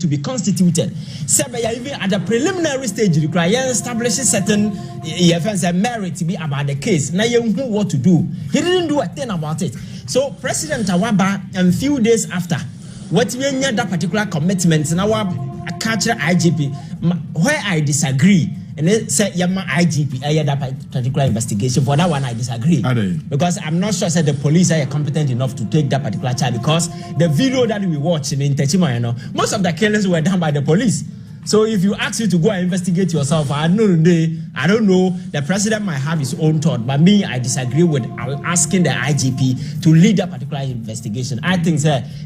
to be constituted. Even at the preliminary stage, you require establishing certain merit to be about the case. Now you know what to do. He didn't do a thing about it. So President Awaba, a few days after, what we need that particular commitment in our culture IGP, where I disagree. And they say, Yama IGP, that particular investigation. For that one, I disagree. Because I'm not sure that the police are competent enough to take that particular charge. Because the video that we watched in Techima, most of the killings were done by the police. So if you ask you to go and investigate yourself, I don't know. The president might have his own thought, but me, I disagree with asking the IGP to lead that particular investigation. I think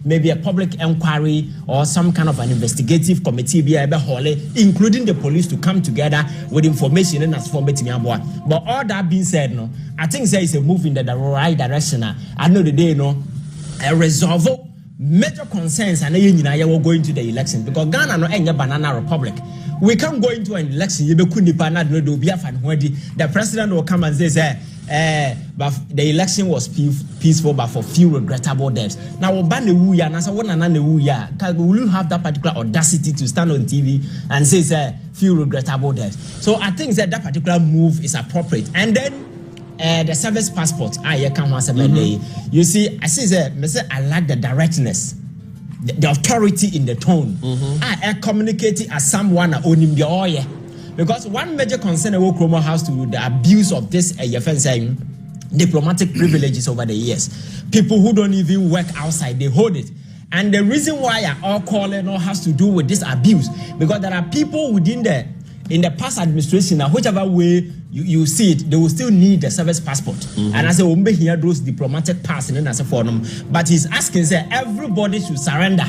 maybe a public inquiry or some kind of an investigative committee, including the police, to come together with information and as for me. But all that being said, no, I think there is a move in the right direction. I know the day, a resolve major concerns and we're going to the election because Ghana no any banana republic. We can't go into an election. The president will come and say, but the election was peaceful, but for few regrettable deaths. Now, will you have that particular audacity to stand on TV and say few regrettable deaths? So I think that particular move is appropriate. And then the service passport, you see, I like the directness, the authority in the tone. I communicate it as someone owning the oil. Because one major concern about Chroma has to do the abuse of this diplomatic privileges over the years. People who don't even work outside, they hold it. And the reason why I all call it has to do with this abuse, because there are people within in the past administration, whichever way you see it, they will still need the service passport. And I say, we here those diplomatic pass and as a forum. But he's asking, say, everybody should surrender.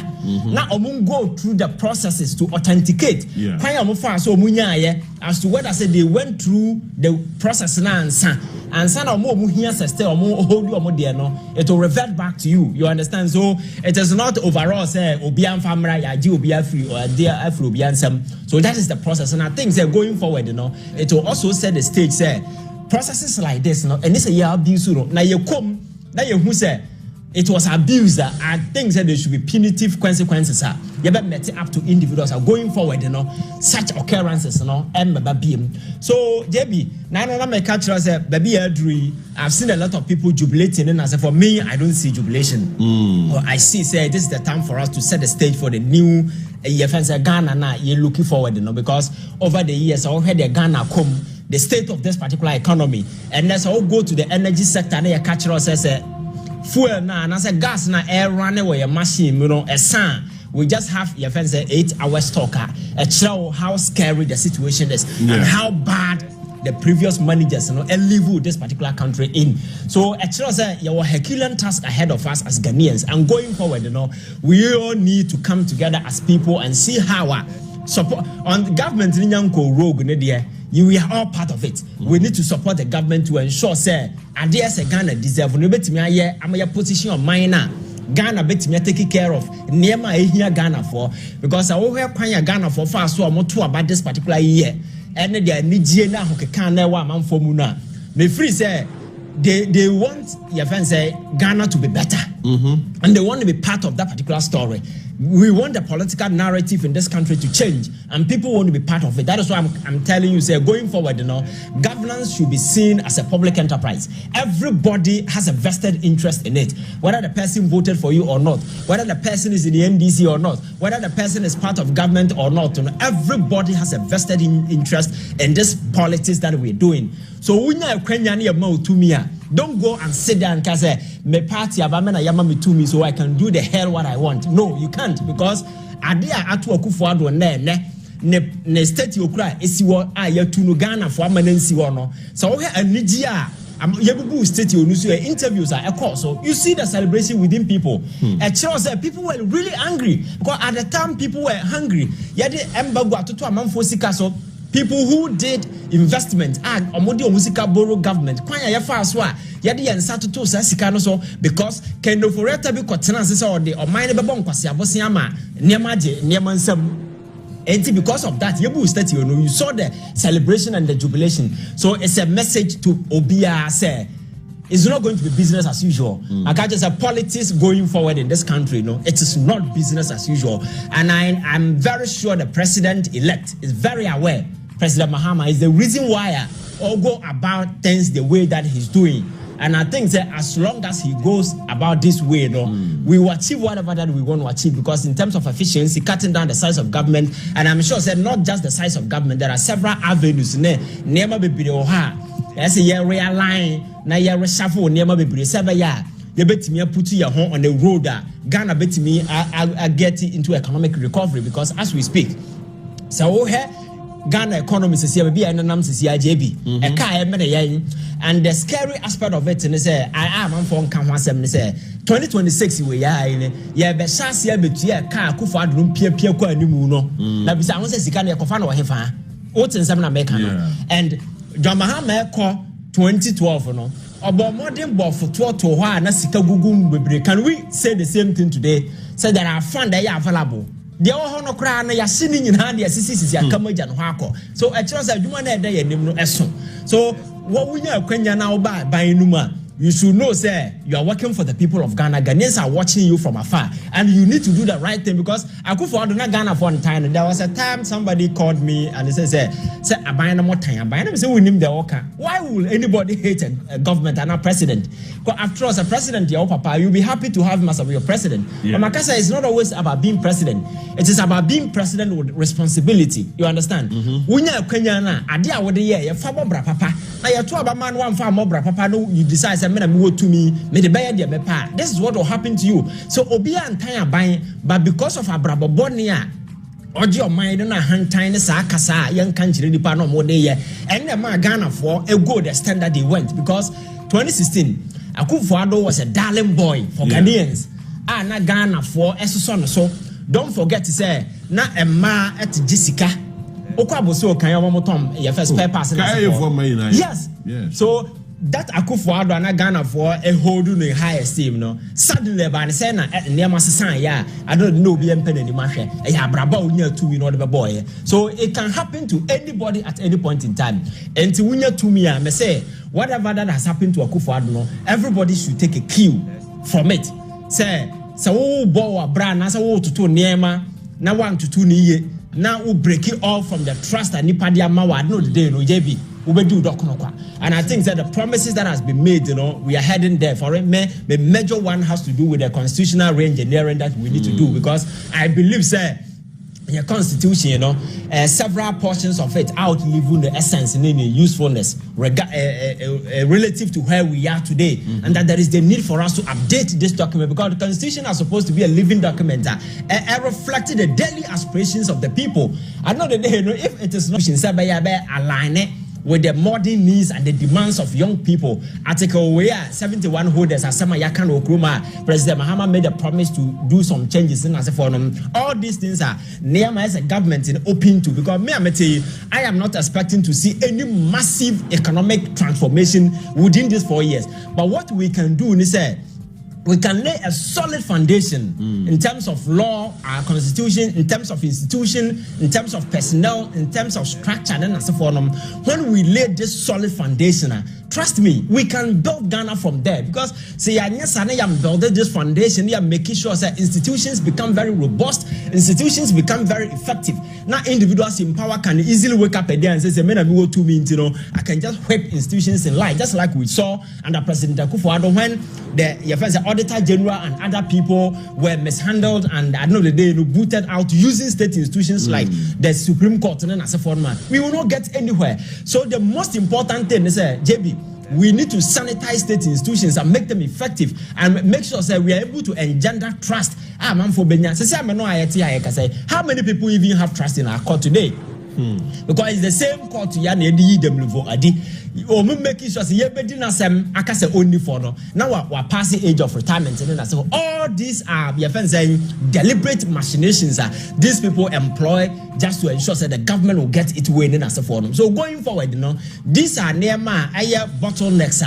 Now, go through the processes to authenticate. As to what I said, they went through the process now and it will revert back to you. You understand? So it is not overall say Obian family, Obian free or dear Obian some. So that is the process. And I think they're going forward, it will also set the stage, say processes like this, and this a year abuse. Now you come, now you who say it was abuse. I think that there should be punitive consequences. You better met it up to individuals are going forward, such occurrences, and so JB, now my culture say, baby, I've seen a lot of people jubilating, and as for me, I don't see jubilation. Well, I see, say this is the time for us to set the stage for the new Ghana. Now you're looking forward, because over the years, I heard the Ghana come, the state of this particular economy, and let's all go to the energy sector. And your culture says, fuel now, and I say gas now, air running with a machine, a sun. We just have 8 hours talk. Show how scary the situation is and how bad the previous managers leave this particular country in. So it shows your Herculean task ahead of us as Ghanaians, and going forward, we all need to come together as people and see how our support on the government in rogue. We are all part of it. We need to support the government to ensure say and Ghana deserve no position of minor. Ghana bet me taking care of Nema here Ghana for, because I will have Ghana for fast so I'm too about this particular year. And they need now who can never man for Muna. Me free say they want your friends say Ghana to be better. And they want to be part of that particular story. We want the political narrative in this country to change, and people want to be part of it. That is why I'm telling you, say, going forward, governance should be seen as a public enterprise. Everybody has a vested interest in it, whether the person voted for you or not, whether the person is in the NDC or not, whether the person is part of government or not. Everybody has a vested interest in this politics that we're doing. So we don't go and sit there and say, me party abamena yama me to me so I can do the hell what I want. No, you can't, because adia atu akufuado ne state yokura esiwo ya tunu Ghana for amanensi wono. So we anigia yebubu state onusu interviews are course. So you see the celebration within people. It shows that people were really angry, because at the time people were hungry. Yadi embago atutu amanfo sika so. People who did investment and omodi omusika borrow government kwanya ya fa so a yade yen satoto sa sika no so, because kendo foreta bi kotena se o de o mine be bon kwase abosen ama niam age niam nsam. And because of that, you saw the celebration and the jubilation. So it's a message to Obia say, it's not going to be business as usual. I can't just say politics going forward in this country. No, it is not business as usual. And I'm very sure the president-elect is very aware. President Mahama is the reason why I all go about things the way that he's doing. And I think that as long as he goes about this way, we will achieve whatever that we want to achieve. Because in terms of efficiency, cutting down the size of government, and I'm sure that not just the size of government, there are several avenues. Never be as a year realign, na year reshuffle, never be ya. You bet me put your home on the road. Ghana bet me I get into economic recovery because as we speak, so Ghana economy is here, be and JB. And the scary aspect of it is I am from Asem say 2026 we are in be chance here between car kufa drum pia kwa animu no. Na bisa won say sika na kofa na ohefa. O tinsem na make no. And John Mahama ko 2012 no. Obo modern bof to ho na sika gugu bebre. Can we say the same thing today? Say there are funds that are available. The no cry na ya sini in hand ya sisi akamaja no hako. So a chance adwuma na eda ya nim no eso. So what we are kwenya na oba ban numa, you should know say you are working for the people of Ghana. Ghanaians are watching you from afar and you need to do the right thing because Akufo Addo na Ghana for one time. There was a time somebody called me and they said say aban na more time aban say we nim the oka. Why will anybody hate a government and a president? Because after all, as a president, your papa, you'll be happy to have him as your president. But Makasa is not always about being president. It is about being president with responsibility. You understand? When you're Kenyana, adia wode ye fa bra papa. Na you to about man one farm bra papa. No, you decide say me na me wo to me the buy there me pa. This is what will happen to you. So obi antanya ban, but because of abrabobonea. Oji your mind na hantan sa kasa yan kanchire nipa no mo dey ye. And the man Ghana for a go the standard they went because 2016 Akufo Addo was a darling boy for Ghanaians. Na Ghana for esoso so. Don't forget to say na emma et Jessica. Okwaboso kan your motom your first paper yes. So that Akufo Addo na Ghana for a hold in high esteem no. Suddenly by the say na near san ya I don't know be empen any mahwe. Ya braba unya TUMI no the boy. So it can happen to anybody at any point in time. And to unya TUMI me say whatever that has happened to Akufo Addo, everybody should take a cue from it. Say, so bo bra na so to niema na 1 to 2 niye na we break it all from the trust and nipa dia ma wa no the day no JB we do dokonokwa. And I think that the promises that has been made, we are heading there for it. The major one has to do with the constitutional re-engineering that we need to do because I believe say in your constitution, several portions of it outliving the essence and the usefulness relative to where we are today, and that there is the need for us to update this document because the constitution is supposed to be a living document reflecting the daily aspirations of the people. I know that if it is not align it with the modern needs and the demands of young people. Article 71 holders Asem Yakan Okruma, President Mahama made a promise to do some changes in Asem. All these things are near as a government in open to because I am not expecting to see any massive economic transformation within these 4 years. But what we can do is we can lay a solid foundation in terms of law, our constitution, in terms of institution, in terms of personnel, in terms of structure, and so forth. When we lay this solid foundation, trust me, we can build Ghana from there because say I'm building this foundation, I'm making sure that institutions become very robust, institutions become very effective. Now individuals in power can easily wake up a day and say, I can just whip institutions in line, just like we saw under President Akufo Addo when the Auditor General and other people were mishandled and at the end of the day booted out using state institutions like the Supreme Court and as a format. We will not get anywhere. So the most important thing is JB, we need to sanitize state institutions and make them effective and make sure that we are able to engender trust. How many people even have trust in our court today? Because it's the same court to making sure only for now we're passing age of retirement and so all these are saying deliberate machinations these people employ just to ensure that the government will get it way in as a forum. So going forward, these are near bottlenecks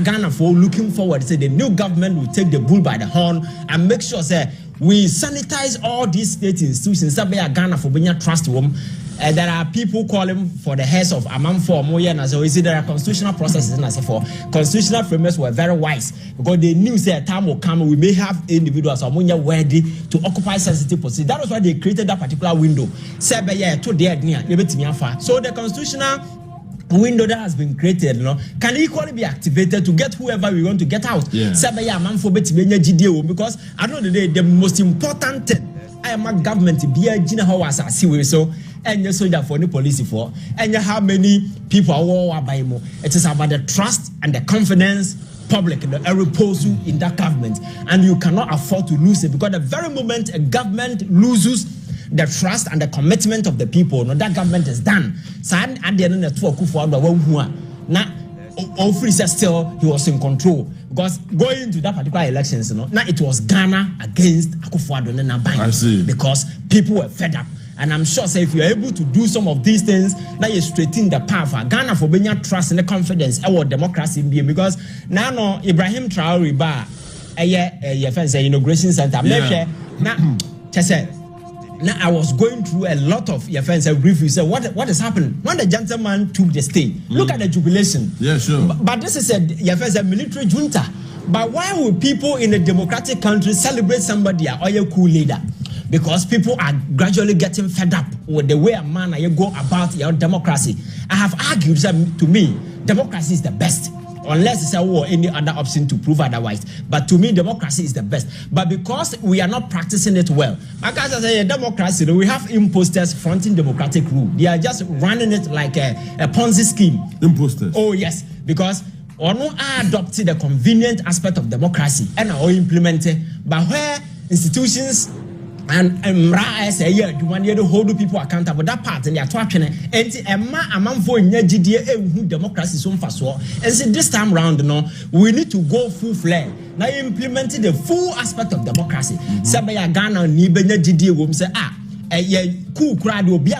Ghana for looking forward say the new government will take the bull by the horn and make sure that we sanitize all these state institutions that Ghana for being trust them. there are people calling for the heads of Amanfo Moya and so there are constitutional processes and as for constitutional framers were very wise because they knew that time will come we may have individuals worthy to occupy sensitive positions. That was why they created that particular window. So the constitutional window that has been created, can equally be activated to get whoever we want to get out. Because at the end of the day, the most important thing I am a government be a general was a sewer so and your soldier for the police for and how many people are by more. It is about the trust and the confidence public repose in that government, and you cannot afford to lose it because the very moment a government loses the trust and the commitment of the people, that government is done. So at the end of the now still he was in control because going into that particular elections, now it was Ghana against Akufo-Addo and Nabang because people were fed up. And I'm sure if you're able to do some of these things, now you straighten the path for Ghana for being trust and the confidence our democracy being because now Ibrahim Traore ba inauguration center. Now I was going through a lot of your friends reviews. Say what is happening when the gentleman took the stage? Look at the jubilation. Yeah, sure. But this is a military junta. But why would people in a democratic country celebrate somebody or a cool leader? Because people are gradually getting fed up with the way a man you go about your democracy. I have argued that to me, democracy is the best. Unless it's any other option to prove otherwise. But to me, democracy is the best. But because we are not practicing it well, because as a democracy, we have imposters fronting democratic rule. They are just running it like a Ponzi scheme. Imposters? Oh, yes. Because I adopted the convenient aspect of democracy and I implement it. But where institutions and say you want to hold people accountable that part and they are talking and for democracy so fast and so this time round we need to go full flare now implementing the full aspect of democracy. Ghana ni benya GDA say cool crowd will be